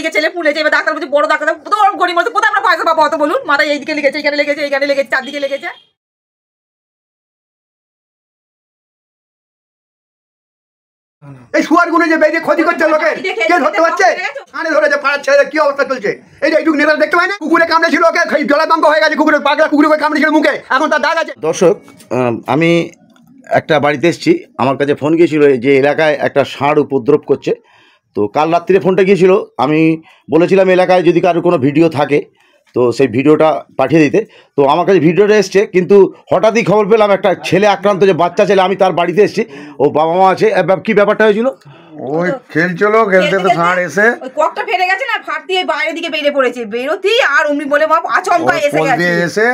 চারদিকে ছেলে ফুলেছে। এবার ডাক্তার বলছে বড় ডাক্তার তো গরিব বলছে কোথায় আমরা পয়সা পাবো অত বলুন। মাথায় এইদিকে লেগেছে, এখানে লেগেছে, এখানে লেগেছে, চারদিকে লেগেছে। এই শুয়ারগুলো যে বেরিয়ে ক্ষতি করছে লোকের, কে ধরতে পারছে? কানে ধরেছে পাড়ার ছেলেদের কি অবস্থা চলছে। এই যে এইটুকু নেতা দেখতে পাই না, কুকুরে কামড়েছিল ওকে, জলাতঙ্ক হয়ে গেছে, কুকুরের পাগলা কুকুরে কামড়েছিল মুখে, এখন তার দাগ আছে। দর্শক, আমি একটা বাড়িতে এসেছি, আমার কাছে ফোন গিয়েছিল যে এলাকায় একটা ষাঁড় উপদ্রব করছে। তো কাল রাত্রিরে ফোনটা গিয়েছিল, আমি বলেছিলাম এলাকায় যদি কারোর কোনো ভিডিও থাকে তো সেই ভিডিওটা পাঠিয়ে দিতে। তো আমার কাছে ভিডিওটা এসছে, কিন্তু হঠাৎই খবর পেলাম একটা ছেলে আক্রান্ত, যে বাচ্চা ছেলে। আমি তার বাড়িতে এসেছি, ও বাবা মা আছে। কি ব্যাপারটা হয়েছিল? ওই খেলছিল, খেলতে তো ষাঁড় এসে ওই ককটা ফেটে গেছে না, ফাট দিয়ে বাইরের দিকে বেরিয়ে পড়েছে। বেরোতেই আর অমনি বলে মা আচমকা এসে গেছে, এসে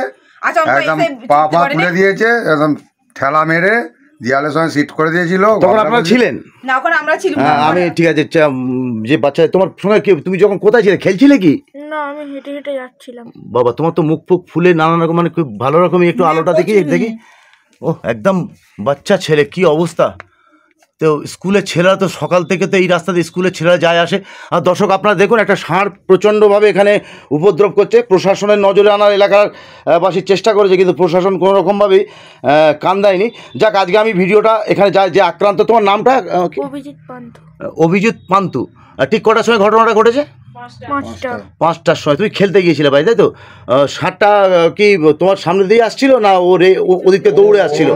আচমকা একদম এসে পা খুলে দিয়েছে, একদম ঠেলা মেরে দেয়ালের সঙ্গে সিট করে দিয়েছিল। তখন আপনারা ছিলেন না? ওখানে আমরা ছিলাম। আমি ঠিক আছে। যে বাচ্চা তোমার সঙ্গে তুমি যখন কোথায় ছিলে, খেলছিলে কি? না, আমি হেঁটে হেঁটে যাচ্ছিলাম। বাবা, তোমার তো মুখ ফুক ফুলে নানান রকম, মানে খুব ভালো রকমই। একটু আলোটা দেখি দেখি। ও একদম বাচ্চা ছেলে, কি অবস্থা। তো স্কুলের ছেলেরা তো সকাল থেকে তো এই রাস্তা দিয়ে স্কুলের ছেলেরা যায় আসে। আর দর্শক, আপনারা দেখুন, একটা ষাঁড় প্রচণ্ডভাবে এখানে উপদ্রব করছে। প্রশাসনের নজরে আনার এলাকার বাসীর চেষ্টা করেছে, কিন্তু প্রশাসন কোনো রকমভাবেই কান দেয়নি। যাক, আজকে আমি ভিডিওটা এখানে যে আক্রান্ত, তোমার নামটা? অভিজিৎ পান্থ। অভিজিৎ পান্তু। ঠিক কটার সময় ঘটনাটা ঘটেছে? 5টার সময় তুমি খেলতে গিয়েছিলে ভাই, তাই তো? ষাঁড়টা কি তোমার সামনে দিয়ে আসছিল না ওদিকে দৌড়ে আসছিল?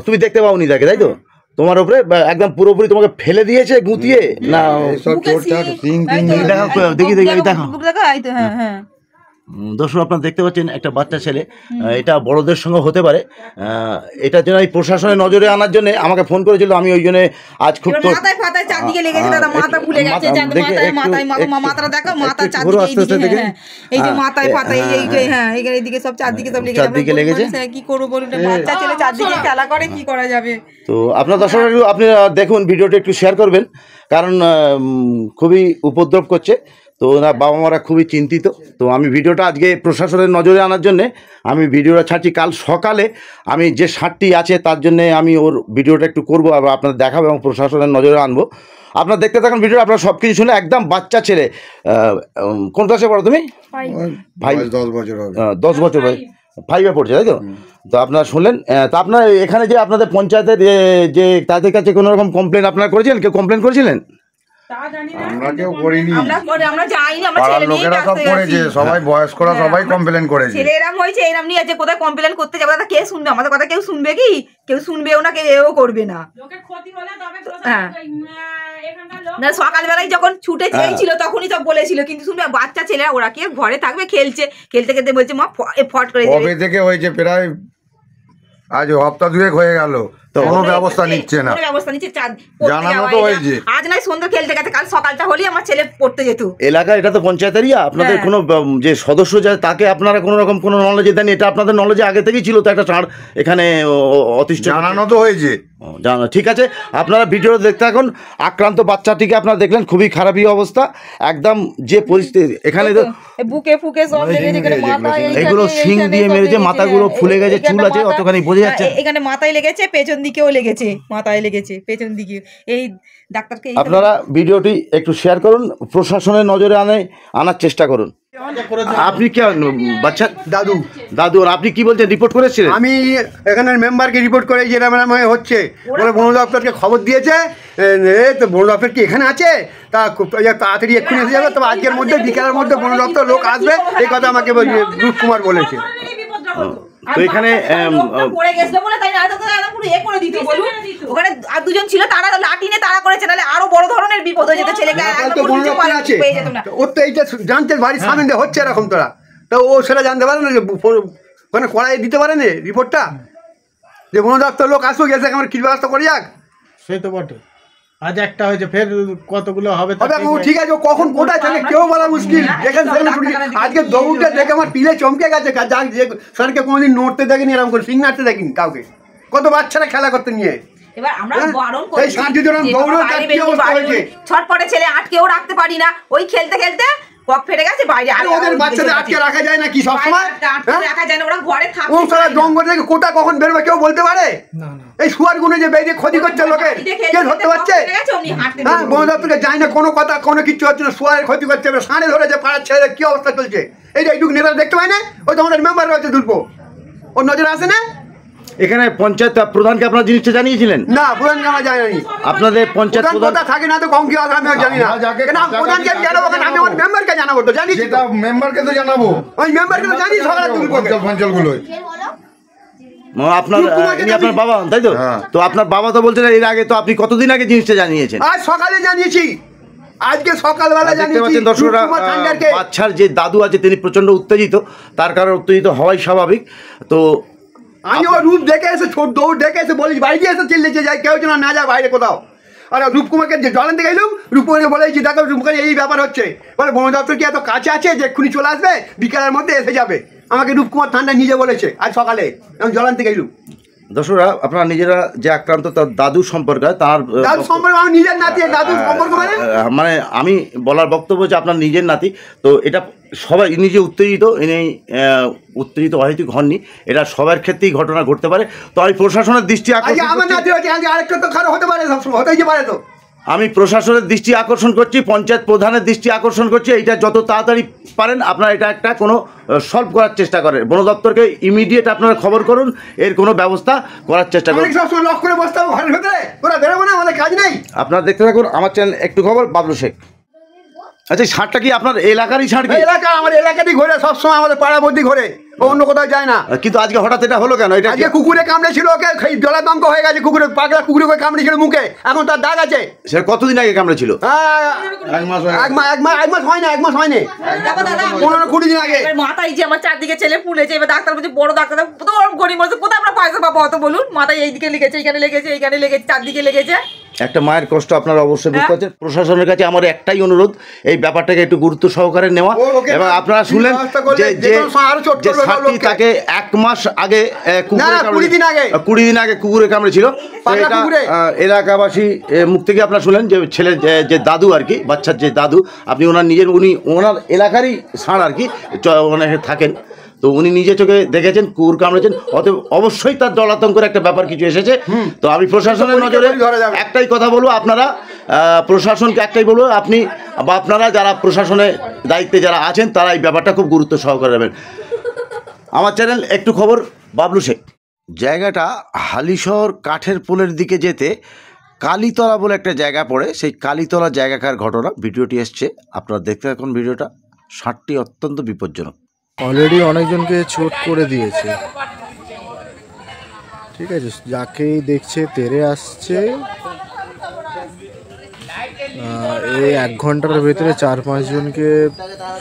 তুমি দেখতে পাওনি তাকে, তাই তো? তোমার উপরে একদম পুরোপুরি তোমাকে ফেলে দিয়েছে গুঁতিয়ে না? দেখি দেখি দেখো। দর্শক, আপনারা দেখতে পাচ্ছেন একটা বাচ্চা ছেলে। এটা বড়দের সঙ্গে হতে পারে। এটার জন্য প্রশাসনের নজরে আনার জন্য আমাকে ফোন করেছিল। আমি ওই জন্য আজ খুব মাথায় ফাতায় চারদিকে লেগেছে দাদা, মাথা ফুলে গেছে, মাথাটা দেখো, মাথা চারদিকে, এই যে মাথায় ফাতায়, এই যে হ্যাঁ এইদিকে সব চারদিকে লেগেছে। কি করবো বলুন, বাচ্চা ছেলে চারদিকে খেলা করে, কি করা যাবে? তো আপনার দর্শক, আপনি দেখুন, ভিডিওটা একটু শেয়ার করবেন, কারণ খুবই উপদ্রব করছে। তো ওনার বাবা মারা খুবই চিন্তিত। তো আমি ভিডিওটা আজকে প্রশাসনের নজরে আনার জন্যে আমি ভিডিওটা ছাড়ছি। কাল সকালে আমি যে ষাঁড়টি আছে তার জন্যে আমি ওর ভিডিওটা একটু করবো, আবার আপনাদের দেখাবো এবং প্রশাসনের নজরে আনবো। আপনারা দেখতে থাকুন ভিডিও, আপনারা সব কিছু শুনে। একদম বাচ্চা ছেলে। কোন ক্লাসে পড়ো তুমি? 10 বছর হবে। 10 বছর, 5-এ পড়ছে, তাই তো? তো আপনারা শুনলেন। তা আপনার এখানে যে আপনাদের পঞ্চায়েতের যে তাদের কাছে কোনো রকম কমপ্লেন আপনারা করেছিলেন? কেউ কমপ্লেন করেছিলেন? আমরা কেউ করিনি, আমরা যাইনি, আমরা পাড়ার লোকেরা সব করেছে, সবাই বয়স্করা সবাই কমপ্লেন করেছে। ছেলে এরম হয়েছে, এরম নিয়ে আছে, কোথায় কমপ্লেন করতে যাবে? কে শুনবে আমাদের কথা? কেউ শুনবে কি? কেউ শুনবেও না, কেউ করবে না। হ্যাঁ, না সকালবেলায় যখন ছুটে চেয়েছিল তখনই সব বলেছিল, কিন্তু শুনবে? বাচ্চা ছেলেরা ওরা কি ঘরে থাকবে? খেলছে, খেলতে খেলতে বলছে মা ফট করে কবে থেকে হয়েছে, প্রায় আজ সপ্তাহ 2 হয়ে গেল, কোনো ব্যবস্থা নিচ্ছে না। জানানো তো হয়েছে, আজ নয় সন্ধ্যা খেলতে গেছে, কাল সকালটা হলেই আমার ছেলে পড়তে যেত। এলাকা এটা তো পঞ্চায়েত এরিয়া, আপনাদের কোনো যে সদস্য যায় তাকে আপনারা কোনো রকম কোনো নলেজ দেন? এটা আপনাদের নলেজে আগে থেকেই ছিল তো একটা ষাঁড় এখানে অতিষ্ঠ? জানানো তো হয়েছে। জানা ঠিক আছে। আপনারা ভিডিও দেখতে থাকুন। আক্রান্ত বাচ্চাটিকে আপনারা দেখলেন, খুবই খারাপই অবস্থা। একদম যে পরিস্থিতি, এখানে তো বুকে ফুকে সব লেগেছে, এগুলো শিং দিয়ে মেরেছে, মাথাগুলো ফুলে গেছে, চুল আছে অতখানি বোঝা যাচ্ছে। এখানে মাথায় লেগেছে, পেছন দিকেও লেগেছে, মাথায় লেগেছে, পেছন দিকে। এই ডাক্তারকে আপনারা ভিডিওটি একটু শেয়ার করুন, প্রশাসনের নজরে আনার চেষ্টা করুন। আপনি কি বাচ্চা দাদু? দাদু, আপনি কি বলছেন? রিপোর্ট করেছিলেন? আমি এখানের মেম্বারকে রিপোর্ট করে যে এরকম হচ্ছে বলে বন দপ্তরকে খবর দিয়েছে। তো বন দপ্তর কি এখানে আছে? তা তাড়াতাড়ি এক্ষুনি এসে যাবে, তবে আজকের মধ্যে বিকেলের মধ্যে বন দপ্তর লোক আসবে, এই কথা আমাকে রূপ কুমার বলেছে। তো এখানে ওখানে আর দুজন ছিল, তারা লাঠি নিয়ে তারা করেছে, নাহলে আরো বড় ধরনের বিপদ হয়ে যেত। ছেলেকে ওর তো এইটা জানতে বাড়ির সামনে হচ্ছে এরকম, তোরা তো ও সেটা জানতে পারে না যে ওখানে কড়াই দিতে পারে না রিপোর্টটা, যে বন দপ্তর লোক আসুক, এসে আমার কি ব্যবস্থা করে যাক। সে তো বটে, আজ একটা হয়েছে, ফের কতগুলো হবে? ঠিক আছে, কখন কোথায় থাকে কেউ বলা মুশকিল। দেখেন আজকে দৌড়টা দেখে আমার পিলে চমকে গেছে। স্যারকে কোনোদিন নড়তে দেখিনি, এরকম করে সিং নাড়তে দেখিনি কাউকে। কত বাচ্চারা খেলা করতে নিয়ে, এবার আমরা বারণ করছি, ছটপটে ছেলে আটকেও রাখতে পারি না। ওই খেলতে খেলতে কক ফেটে গেছে বাইরে আরে ওদের বাচ্চাদের আটকে রাখা যায় না কি সবসময়? রাখা যায় না, ওরা ঘরে থাকে। ও সারা জঙ্গল থেকে কোথা কখন বেরোবে কেউ বলতে পারে? না না এই শুয়ারগুলো যে বেরিয়ে ক্ষতি করছে লোকের, কে ধরতে পারছে? হ্যাঁ, বন দপ্তরে যায় না, কোনো কথা কোনো কিছু হচ্ছে না, শুয়ারের ক্ষতি করছে, ষাঁড়ে ধরেছে পাড়ার ছেলে, কি অবস্থা চলছে? এই যে এইটুকু নেতা দেখতে পায় না, ওই তো আমাদের মেম্বার রয়েছে দুলপো, ওর নজরে আসে না? এখানে পঞ্চায়েত প্রধানকে আপনার জিনিসটা জানিয়েছিলেন? না, প্রধান জানা যায় না। আপনাদের পঞ্চায়েত প্রধান প্রধান কথা থাকে না তো কম কি কথা আমিও জানি না। কেন প্রধানকে আমি জানাবো কেন? আমি আমার মেম্বারকে জানাবো তো, জানি সেটা মেম্বারকে তো জানাবো, ওই মেম্বারকে তো জানি সকালে তুলবো। অঞ্চলগুলোয় আপনার ইনি আপনার বাবা তাই তো? হ্যাঁ। তো আপনার বাবা তো বলছেন এর আগে, তো আপনি কতদিন আগে জিনিসটা জানিয়েছেন? আজ সকালে জানিয়েছি, আজকে সকালবেলা দেখতে জানিয়েছি। পাচ্ছেন দর্শকরা, রূপকুমার ঠান্ডারকে বাচ্চার যে দাদু আছে তিনি প্রচন্ড উত্তেজিত, তার কারণ উত্তেজিত হওয়াই স্বাভাবিক। তো আমি ওর রূপ দেখে এসে দৌড় দেখে এসে বলি বাইরে এসে চিল্লেছে যাই, কেউ যেন না যায় বাইরে কোথাও। আর রূপকুমারকে যে জলেন থেকে এলুম, রূপকুমারকে বলেছি দেখো রূপকুমার এই ব্যাপার হচ্ছে, বলে বন দপ্তর কি এত কাছে আছে যে এক্ষুনি চলে আসবে, বিকালের মধ্যে এসে যাবে। আমাকে রূপকুমার ঠান্ডা নিজে বলেছে আজ সকালে, আমি জলান থেকে এলুম। দর্শকরা, আপনারা নিজেরা যে আক্রান্ত তার দাদু সম্পর্কে, তার দাদু সম্পর্কে আমার নিজের নাতি, দাদু সম্পর্ক মানে আমি বলার বক্তব্য হচ্ছে আপনার নিজের নাতি। তো এটা সবাই নিজে উত্তেজিত, ইনি উত্তেজিত অহেতুক হননি, এটা সবার ক্ষেত্রেই ঘটনা ঘটতে পারে। তো আমি প্রশাসনের দৃষ্টি আকর্ষণ আমার নাতি হচ্ছে, আরেকটা তো খারাপ হতে পারে, সবসময় হতেই পারে। তো আমি প্রশাসনের দৃষ্টি আকর্ষণ করছি, পঞ্চায়েত প্রধানের দৃষ্টি আকর্ষণ করছি, এইটা যত তাড়াতাড়ি পারেন আপনারা এটা একটা কোনো সলভ করার চেষ্টা করেন। বন দপ্তরকে ইমিডিয়েট আপনারা খবর করুন, এর কোনো ব্যবস্থা করার চেষ্টা করুন। সবসময় লক করে বসতে হবে ঘরের ভেতরে, ওরা বেরোবো না, আমাদের কাজ নেই। আপনারা দেখতে থাকুন আমার চ্যানেল একটু খবর, বাবলু শেখ। আচ্ছা, ষাঁড়টা কি আপনার এলাকারই ষাঁড়? কি এলাকা আমার এলাকাতেই ঘোরে সবসময়, আমাদের পাড়াবর্তী ঘোরে, অন্য কোথাও যায় না। কিন্তু আজকে হঠাৎ এটা হলো কেন? এটা আজকে কুকুরে কামড়েছিল ওকে, জলাতঙ্ক হয়ে গেছে, কুকুরে পাগলা কুকুরে ওকে কামড়েছিল মুখে, এখন তার দাগ আছে। সেটা কতদিন আগে কামড়েছিল? এক মাস হয় না, 15-20 দিন আগে। মাথায় যে আমার চারদিকে ছেলে ফুলেছে, এবার ডাক্তার বলছে বড় ডাক্তার, গরিব মানুষ কোথায় আমরা পয়সা পাবো অত বলুন? মাথায় এইদিকে লেগেছে, এইখানে লেগেছে, এইখানে লেগেছে, চারদিকে লেগেছে। একটা মায়ের কষ্ট আপনারা অবশ্যই বুঝতে পারছেন। প্রশাসনের কাছে আমার একটাই অনুরোধ, এই ব্যাপারটাকে একটু গুরুত্ব সহকারে নেওয়া। এবং আপনারা শুনলেন যে ষাঁড়টি তাকে 1 মাস আগে 20 দিন আগে কুকুরে কামড়েছিল। এটা এলাকাবাসী মুখ থেকে আপনারা শুনলেন যে ছেলের যে দাদু আর কি, বাচ্চার যে দাদু, আপনি উনি ওনার এলাকারই ষাঁড় আর কি ওনাকে থাকেন, তো উনি নিজে চোখে দেখেছেন কুকুর কামড়েছেন, অতএব অবশ্যই তার জলাতঙ্কের একটা ব্যাপার কিছু এসেছে। তো আমি প্রশাসনের নজরে একটাই কথা বলবো, আপনারা প্রশাসনকে একটাই বলবো, আপনি বা আপনারা যারা প্রশাসনের দায়িত্বে যারা আছেন তারা এই ব্যাপারটা খুব গুরুত্ব সহকারে নেবেন। আমার চ্যানেল একটু খবর, বাবলু শেখ। জায়গাটা হালিশহর কাঠের পোলের দিকে যেতে কালীতলা বলে একটা জায়গা পড়ে, সেই কালীতলা জায়গাকার ঘটনা। ভিডিওটি এসছে, আপনারা দেখতে থাকুন ভিডিওটা। ষাঁড়টি অত্যন্ত বিপজ্জনক। অলরেডি অনেকজনকে চোট করে দিয়েছে, ঠিক আছে, যাকেই দেখছে তেড়ে আসছে। এই 1 ঘন্টার ভেতরে 4-5 জনকে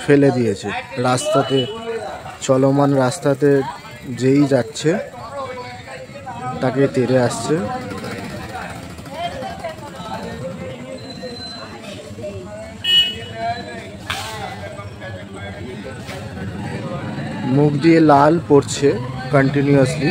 ফেলে দিয়েছে রাস্তাতে, চলমান রাস্তাতে যেই যাচ্ছে তাকে তেড়ে আসছে। মুখ দিয়ে লাল পড়ছে কন্টিনিউয়াসলি।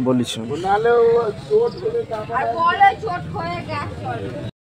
বলেছি